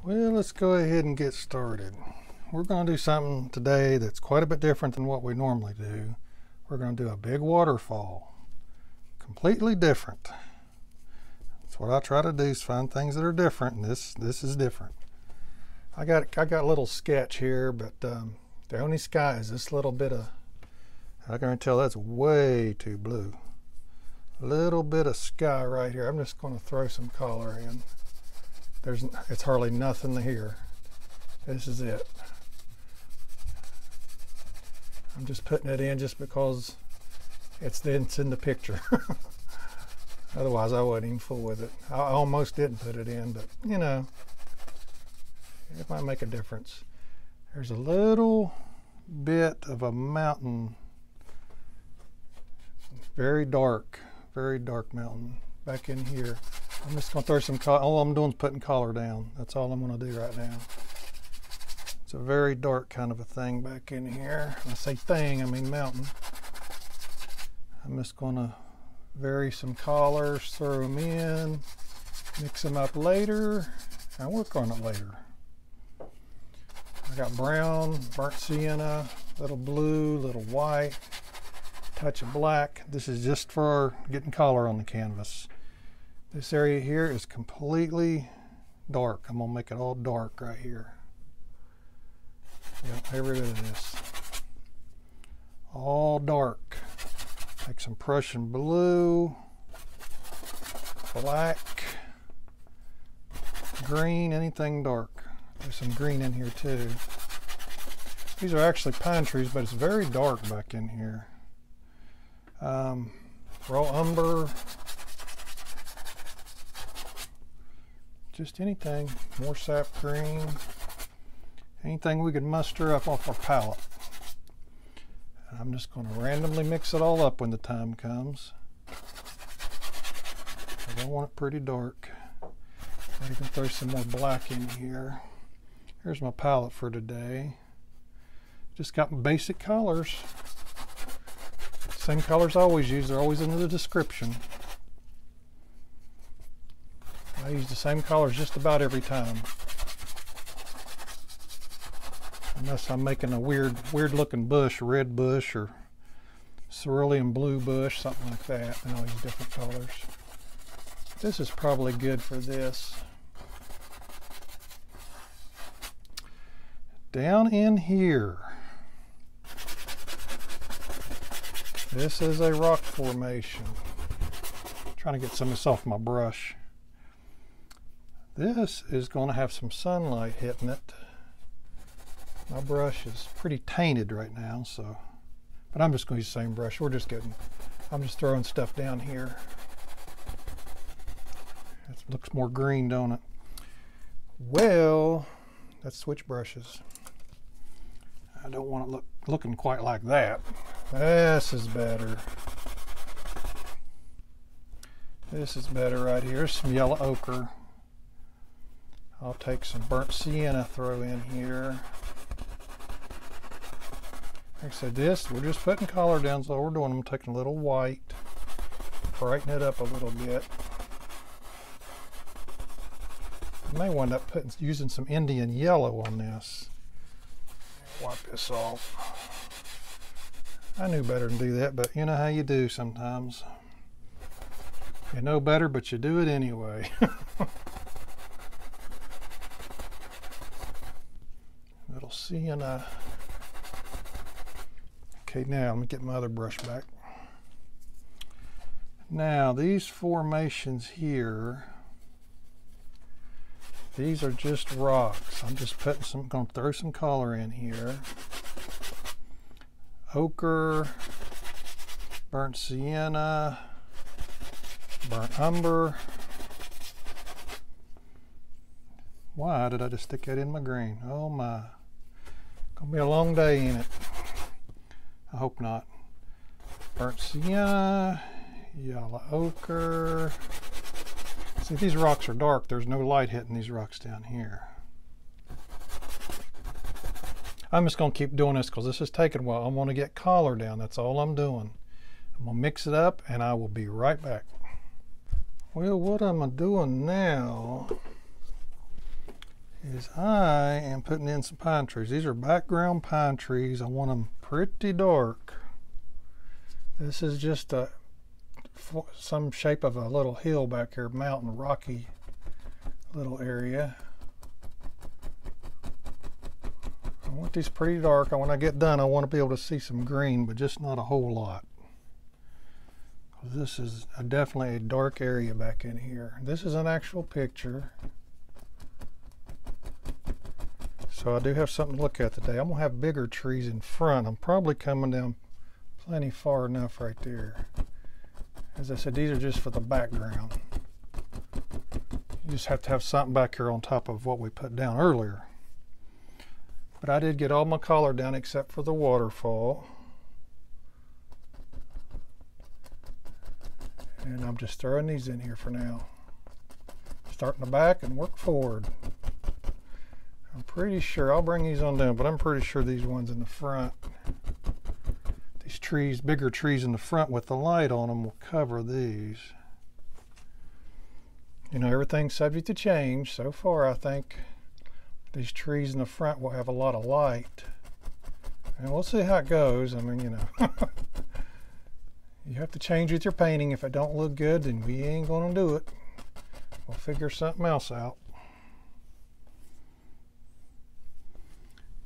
Well, let's go ahead and get started. We're going to do something today that's quite a bit different than what we normally do. We're going to do a big waterfall. Completely different. That's what I try to do, is find things that are different, and this is different. I got a little sketch here, but the only sky is this little bit of, I can tell that's way too blue. A little bit of sky right here. I'm just going to throw some color in. It's hardly nothing here. This is it. I'm just putting it in just because it's in the picture. Otherwise I wouldn't even fool with it. I almost didn't put it in, but you know, it might make a difference. There's a little bit of a mountain, very dark mountain back in here. I'm just going to throw some color. All I'm doing is putting color down. That's all I'm going to do right now. It's a very dark kind of a thing back in here. When I say thing, I mean mountain. I'm just going to vary some colors, throw them in, mix them up later, and work on it later. I got brown, burnt sienna, little blue, little white, touch of black. This is just for getting color on the canvas. This area here is completely dark. I'm gonna make it all dark right here. Yep, every bit of this. All dark. Take some Prussian blue, black, green, anything dark. There's some green in here too. These are actually pine trees, but it's very dark back in here. Raw umber. Just anything, more sap green, anything we could muster up off our palette. And I'm just going to randomly mix it all up when the time comes. I want it pretty dark. I can throw some more black in here. Here's my palette for today. Just got basic colors. Same colors I always use, they're always in the description. I use the same colors just about every time. Unless I'm making a weird looking bush, red bush or cerulean blue bush, something like that, and I'll use different colors. This is probably good for this. Down in here, this is a rock formation. I'm trying to get some of this off my brush. This is going to have some sunlight hitting it. My brush is pretty tainted right now, so, but I'm just going to use the same brush. I'm just throwing stuff down here. It looks more green, don't it? Well, let's switch brushes. I don't want it looking quite like that. This is better. This is better right here. Some yellow ochre. I'll take some burnt sienna, throw in here. Like I said, we're just putting color down, so we're doing. I'm taking a little white, brighten it up a little bit. I may wind up using some Indian yellow on this. Wipe this off. I knew better than do that, but you know how you do sometimes. You know better, but you do it anyway. Little sienna. Okay, now let me get my other brush back. Now these formations here, these are just rocks. I'm just going to throw some color in here. Ochre, burnt sienna, burnt umber. Why did I just stick that in my green? Oh my. Gonna be a long day in it. I hope not. Burnt sienna, yellow ochre. See, these rocks are dark. There's no light hitting these rocks down here. I'm just going to keep doing this because this is taking a while. I want to get color down. That's all I'm doing. I'm going to mix it up and I will be right back. Well, what I'm doing now is I am putting in some pine trees. These are background pine trees. I want them pretty dark. This is just some shape of a little hill back here, mountain, rocky little area. I want these pretty dark. When I get done, I want to be able to see some green, but just not a whole lot. This is definitely a dark area back in here. This is an actual picture. So I do have something to look at today. I'm going to have bigger trees in front. I'm probably coming down plenty far enough right there. As I said, these are just for the background. You just have to have something back here on top of what we put down earlier. But I did get all my color down except for the waterfall. And I'm just throwing these in here for now. Start in the back and work forward. I'm pretty sure, I'll bring these on down, but I'm pretty sure these ones in the front, these trees, bigger trees in the front with the light on them will cover these. You know, everything's subject to change. So far, I think these trees in the front will have a lot of light. And we'll see how it goes. I mean, you know. You have to change with your painting. If it don't look good, then we ain't gonna do it. We'll figure something else out.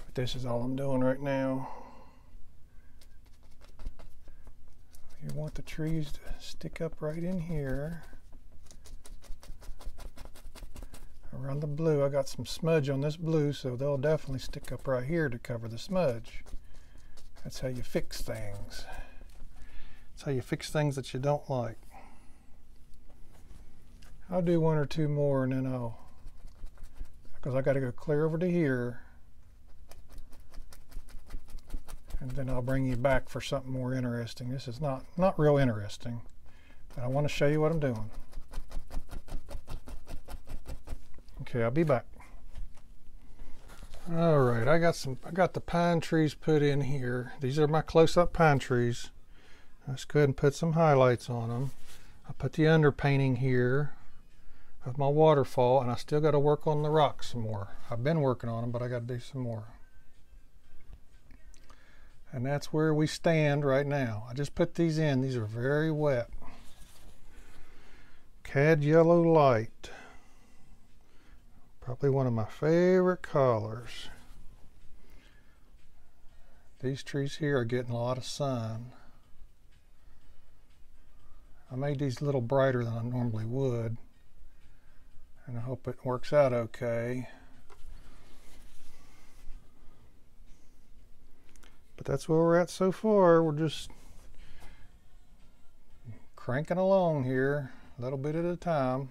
But this is all I'm doing right now. You want the trees to stick up right in here. Around the blue, I got some smudge on this blue, so they'll definitely stick up right here to cover the smudge. That's how you fix things. That's how you fix things that you don't like. I'll do one or two more and then because I got to go clear over to here. And then I'll bring you back for something more interesting. This is not real interesting, but I want to show you what I'm doing. Okay, I'll be back. All right, I got the pine trees put in here. These are my close-up pine trees. Let's go ahead and put some highlights on them. I put the underpainting here of my waterfall, and I still got to work on the rocks some more. I've been working on them, but I got to do some more. And that's where we stand right now. I just put these in. These are very wet. Cad yellow light. Probably one of my favorite colors. These trees here are getting a lot of sun. I made these a little brighter than I normally would, and I hope it works out okay. But that's where we're at so far. We're just cranking along here, a little bit at a time.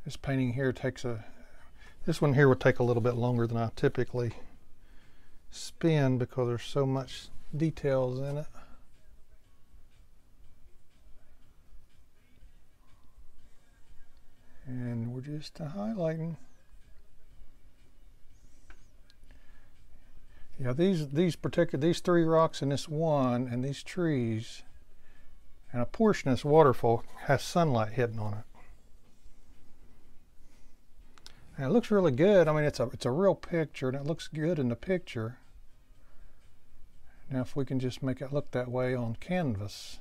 This painting here this one here would take a little bit longer than I typically spin because there's so much details in it. And we're just highlighting. Yeah, these three rocks and this one and these trees and a portion of this waterfall has sunlight hitting on it. And it looks really good. I mean, it's a real picture and it looks good in the picture. Now if we can just make it look that way on canvas.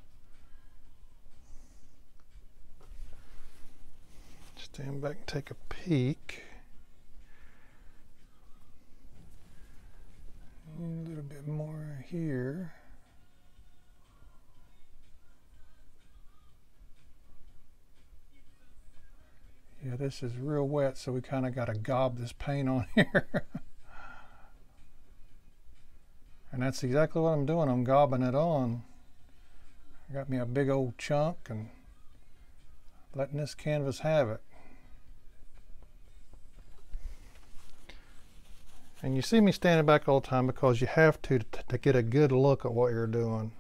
Stand back and take a peek. A little bit more here. Yeah, this is real wet, so we kind of got to gob this paint on here. And that's exactly what I'm doing. I'm gobbing it on. I got me a big old chunk and letting this canvas have it. And you see me standing back all the time because you have to get a good look at what you're doing.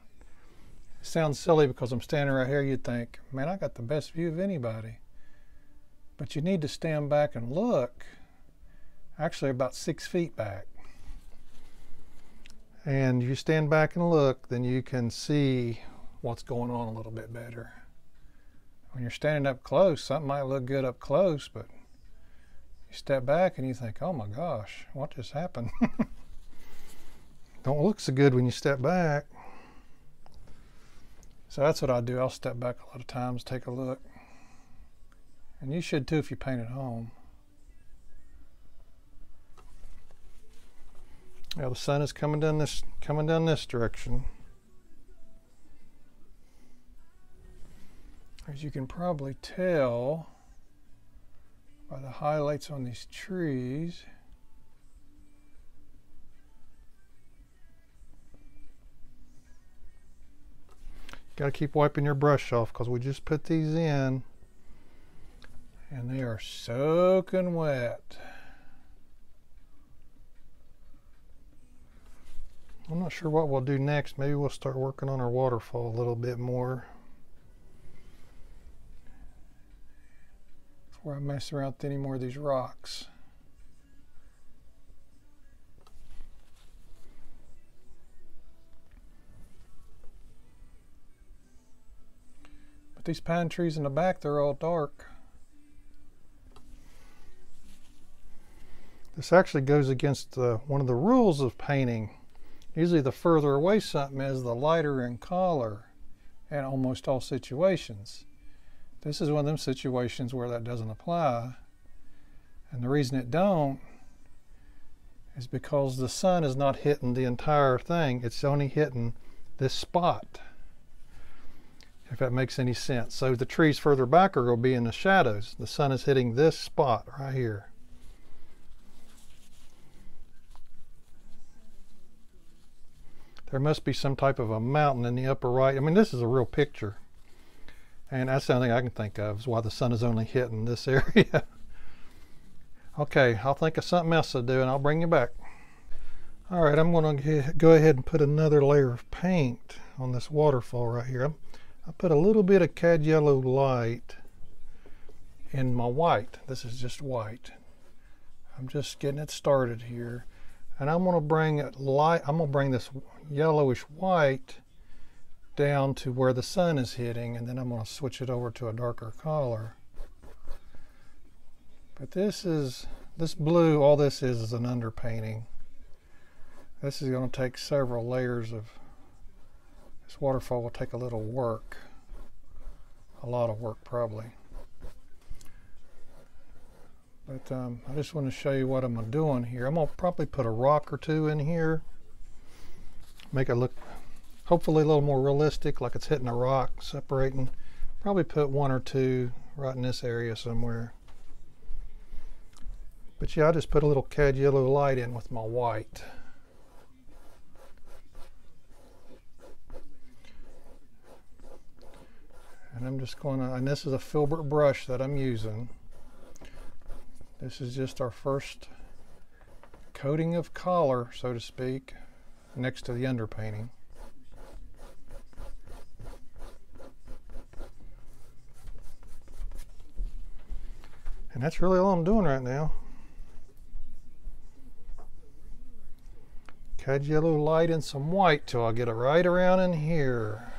It sounds silly because I'm standing right here. You'd think, man, I got the best view of anybody. But you need to stand back and look, actually about 6 feet back. And you stand back and look, then you can see what's going on a little bit better. when you're standing up close, something might look good up close, but you step back and you think, oh my gosh, what just happened? Don't look so good when you step back. So that's what I do. I'll step back a lot of times, take a look. And you should too if you paint at home. Now the sun is coming down this direction. As you can probably tell by the highlights on these trees. Got to keep wiping your brush off because we just put these in and they are soaking wet. I'm not sure what we'll do next. Maybe we'll start working on our waterfall a little bit more before I mess around with any more of these rocks. But these pine trees in the back, they're all dark. This actually goes against one of the rules of painting. Usually the further away something is, the lighter in color in almost all situations. This is one of them situations where that doesn't apply. And the reason it don't is because the sun is not hitting the entire thing. It's only hitting this spot, if that makes any sense. So the trees further back are going to be in the shadows. The sun is hitting this spot right here. There must be some type of a mountain in the upper right. I mean, this is a real picture. And that's the only thing I can think of is why the sun is only hitting this area. Okay, I'll think of something else to do and I'll bring you back. All right, I'm going to go ahead and put another layer of paint on this waterfall right here. I put a little bit of cad yellow light in my white. This is just white. I'm just getting it started here. And I'm going to bring it light. I'm going to bring this yellowish white down to where the sun is hitting, and then I'm going to switch it over to a darker color. But this blue, all this is an underpainting. This is going to take several layers of, this waterfall will take a little work. A lot of work probably. But I just want to show you what I'm doing here. I'm going to probably put a rock or two in here. Make it look hopefully a little more realistic, like it's hitting a rock, separating. Probably put one or two right in this area somewhere. But yeah, I just put a little cad yellow light in with my white. And I'm just going to, and this is a filbert brush that I'm using. This is just our first coating of color, so to speak, next to the underpainting. And that's really all I'm doing right now. Cad yellow light and some white till I get it right around in here.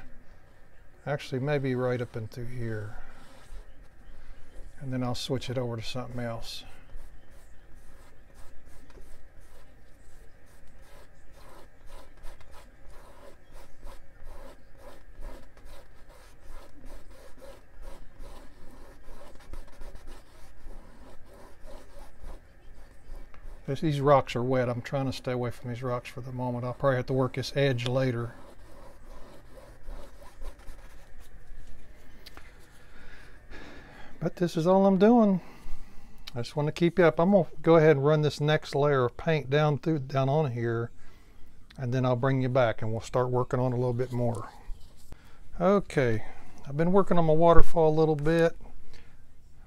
Actually, maybe right up into here. And then I'll switch it over to something else. These rocks are wet. I'm trying to stay away from these rocks for the moment. I'll probably have to work this edge later. But this is all I'm doing. I just want to keep you up. I'm going to go ahead and run this next layer of paint down on here, and then I'll bring you back and we'll start working on it a little bit more. Okay, I've been working on my waterfall a little bit.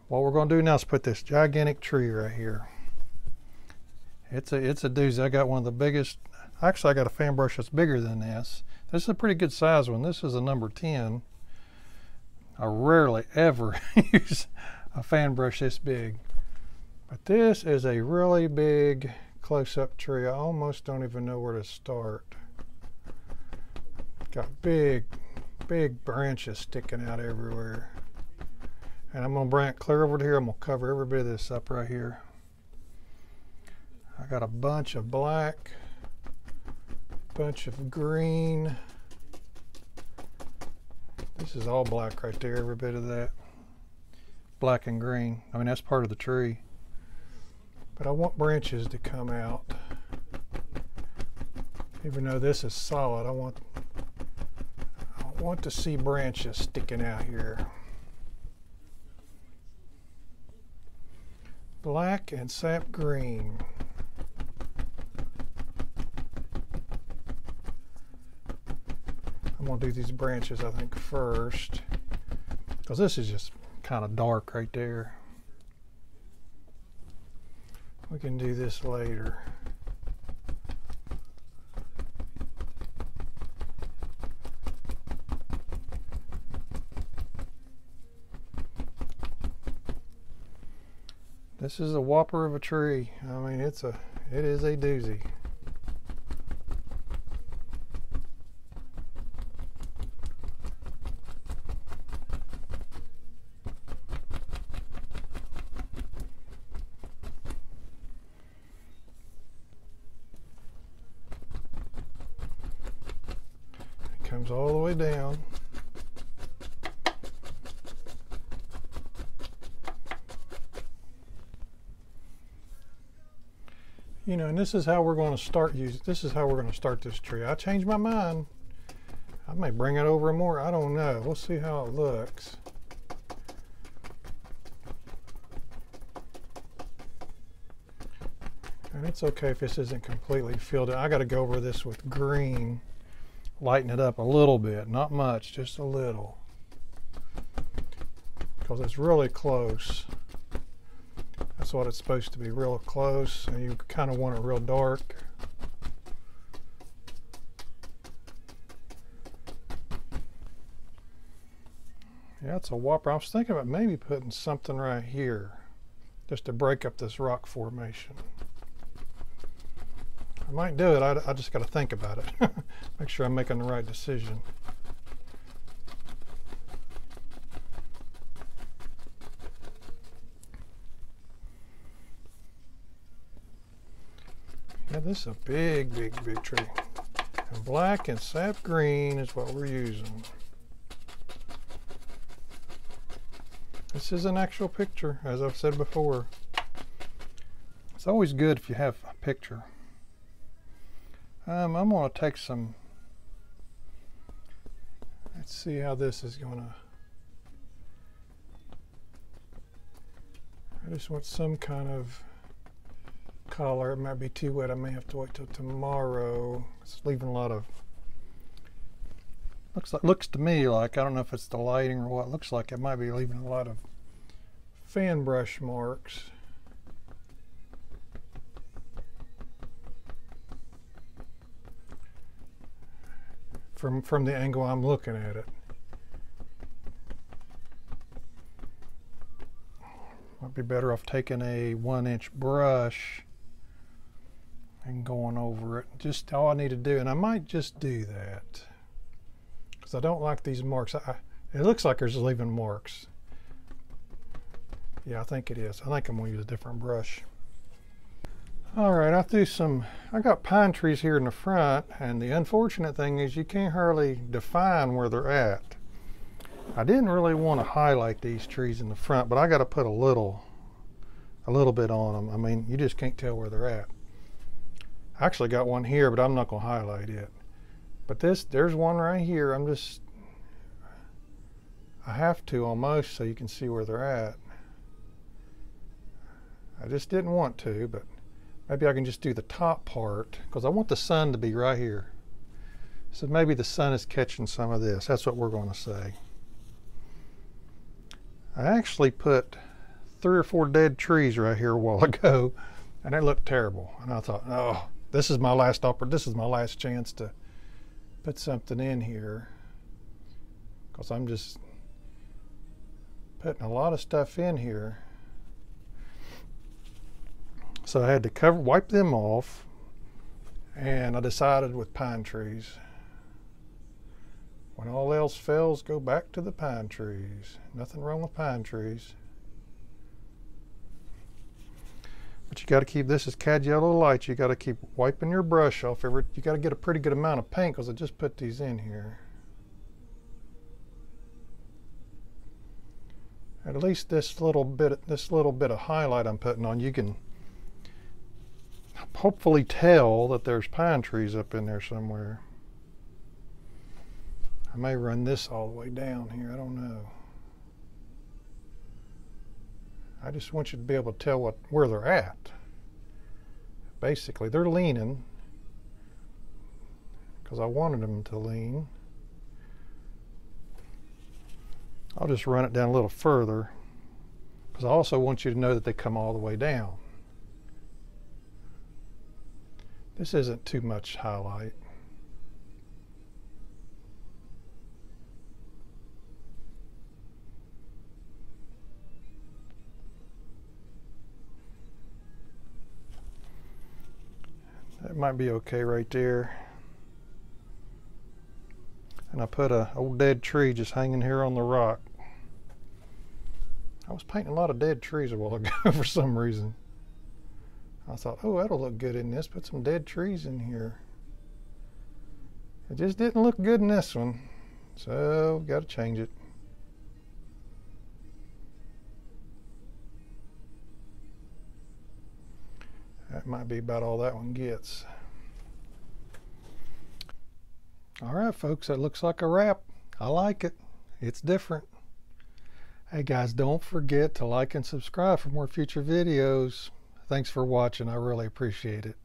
What we're going to do now is put this gigantic tree right here. It's a doozy. I got one of the biggest. Actually, I got a fan brush that's bigger than this. This is a pretty good size one. This is a number 10. I rarely ever use a fan brush this big. But this is a really big close-up tree. I almost don't even know where to start. Got big branches sticking out everywhere. And I'm going to bring it clear over to here. I'm going to cover every bit of this up right here. I got a bunch of black, bunch of green. This is all black right there, every bit of that. Black and green. I mean, that's part of the tree. But I want branches to come out. Even though this is solid, I want to see branches sticking out here. Black and sap green. I'm going to do these branches, I think, first, because this is just kind of dark right there. We can do this later. This is a whopper of a tree. I mean, it is a doozy. It comes all the way down. You know, and this is how we're going to start this tree. I changed my mind. I may bring it over more. I don't know. We'll see how it looks. And it's okay if this isn't completely filled in. I got to go over this with green, lighten it up a little bit, not much, just a little, because it's really close. That's what it's supposed to be, real close, and you kind of want it real dark. Yeah, it's a whopper. I was thinking about maybe putting something right here just to break up this rock formation. I might do it. I just got to think about it. Make sure I'm making the right decision. Yeah, this is a big, big, big tree. And black and sap green is what we're using. This is an actual picture, as I've said before. It's always good if you have a picture. I'm going to take some, let's see how this is going to, I just want some kind of color. It might be too wet. I may have to wait till tomorrow. It's leaving a lot of, looks to me like, I don't know if it's the lighting or what, looks like it might be leaving a lot of fan brush marks. From the angle I'm looking at it. Might be better off taking a 1-inch brush and going over it. Just all I need to do, and I might just do that because I don't like these marks. It looks like there's leaving marks. Yeah, I think it is. I think I'm going to use a different brush. All right, I got pine trees here in the front, and the unfortunate thing is you can't hardly define where they're at. I didn't really want to highlight these trees in the front, but I got to put a little bit on them. I mean, you just can't tell where they're at. I actually got one here, but I'm not going to highlight it. But there's one right here. I have to almost so you can see where they're at. I just didn't want to, but maybe I can just do the top part because I want the sun to be right here. So maybe the sun is catching some of this. That's what we're going to say. I actually put 3 or 4 dead trees right here a while ago, and they looked terrible. And I thought, oh, this is my last chance to put something in here because I'm just putting a lot of stuff in here. So I had to wipe them off, and I decided with pine trees. When all else fails, go back to the pine trees. Nothing wrong with pine trees. But you got to keep this as cad yellow light. You got to keep wiping your brush off. You got to get a pretty good amount of paint because I just put these in here. At least this little bit of highlight I'm putting on, you can hopefully tell that there's pine trees up in there somewhere. I may run this all the way down here, I don't know. I just want you to be able to tell where they're at. Basically, they're leaning because I wanted them to lean. I'll just run it down a little further because I also want you to know that they come all the way down. This isn't too much highlight. That might be okay right there. And I put an old dead tree just hanging here on the rock. I was painting a lot of dead trees a while ago for some reason. I thought, oh, that'll look good in this. Put some dead trees in here. It just didn't look good in this one. So, got to change it. That might be about all that one gets. All right, folks, that looks like a wrap. I like it. It's different. Hey, guys, don't forget to like and subscribe for more future videos. Thanks for watching. I really appreciate it.